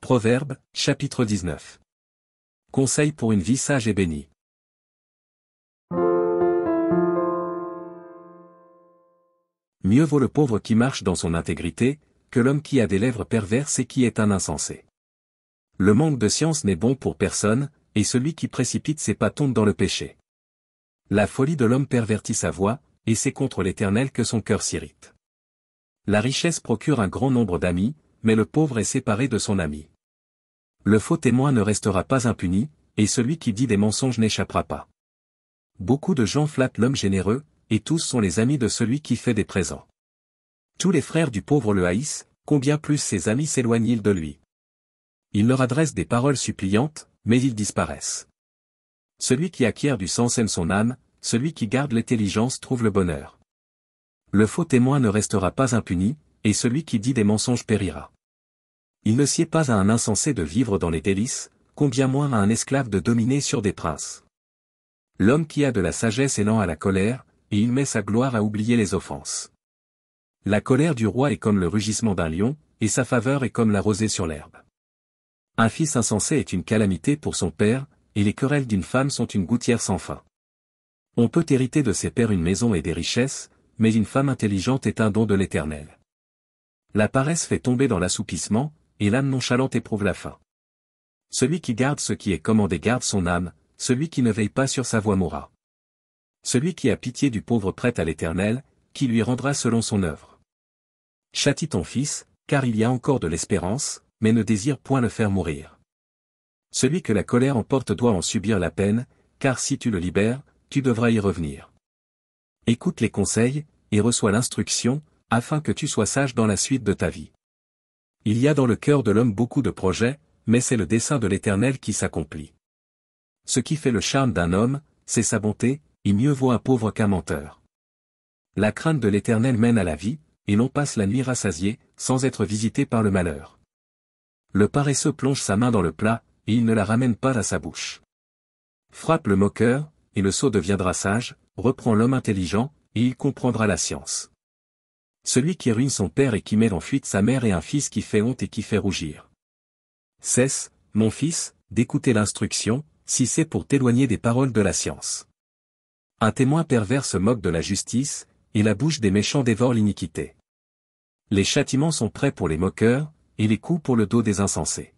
Proverbes, chapitre 19. Conseil pour une vie sage et bénie. Mieux vaut le pauvre qui marche dans son intégrité, que l'homme qui a des lèvres perverses et qui est un insensé. Le manque de science n'est bon pour personne, et celui qui précipite ses pas tombe dans le péché. La folie de l'homme pervertit sa voix, et c'est contre l'Éternel que son cœur s'irrite. La richesse procure un grand nombre d'amis, mais le pauvre est séparé de son ami. Le faux témoin ne restera pas impuni, et celui qui dit des mensonges n'échappera pas. Beaucoup de gens flattent l'homme généreux, et tous sont les amis de celui qui fait des présents. Tous les frères du pauvre le haïssent, combien plus ses amis s'éloignent-ils de lui. Il leur adresse des paroles suppliantes, mais ils disparaissent. Celui qui acquiert du sens aime son âme, celui qui garde l'intelligence trouve le bonheur. Le faux témoin ne restera pas impuni, et celui qui dit des mensonges périra. Il ne sied pas à un insensé de vivre dans les délices, combien moins à un esclave de dominer sur des princes. L'homme qui a de la sagesse est lent à la colère, et il met sa gloire à oublier les offenses. La colère du roi est comme le rugissement d'un lion, et sa faveur est comme la rosée sur l'herbe. Un fils insensé est une calamité pour son père, et les querelles d'une femme sont une gouttière sans fin. On peut hériter de ses pères une maison et des richesses, mais une femme intelligente est un don de l'Éternel. La paresse fait tomber dans l'assoupissement, et l'âme nonchalante éprouve la faim. Celui qui garde ce qui est commandé garde son âme, celui qui ne veille pas sur sa voie mourra. Celui qui a pitié du pauvre prête à l'Éternel, qui lui rendra selon son œuvre. Châtie ton fils, car il y a encore de l'espérance, mais ne désire point le faire mourir. Celui que la colère emporte doit en subir la peine, car si tu le libères, tu devras y revenir. Écoute les conseils, et reçois l'instruction, afin que tu sois sage dans la suite de ta vie. Il y a dans le cœur de l'homme beaucoup de projets, mais c'est le dessein de l'Éternel qui s'accomplit. Ce qui fait le charme d'un homme, c'est sa bonté, et mieux vaut un pauvre qu'un menteur. La crainte de l'Éternel mène à la vie, et l'on passe la nuit rassasié, sans être visité par le malheur. Le paresseux plonge sa main dans le plat, et il ne la ramène pas à sa bouche. Frappe le moqueur, et le sot deviendra sage, reprend l'homme intelligent, et il comprendra la science. Celui qui ruine son père et qui met en fuite sa mère est un fils qui fait honte et qui fait rougir. Cesse, mon fils, d'écouter l'instruction, si c'est pour t'éloigner des paroles de la science. Un témoin pervers se moque de la justice, et la bouche des méchants dévore l'iniquité. Les châtiments sont prêts pour les moqueurs, et les coups pour le dos des insensés.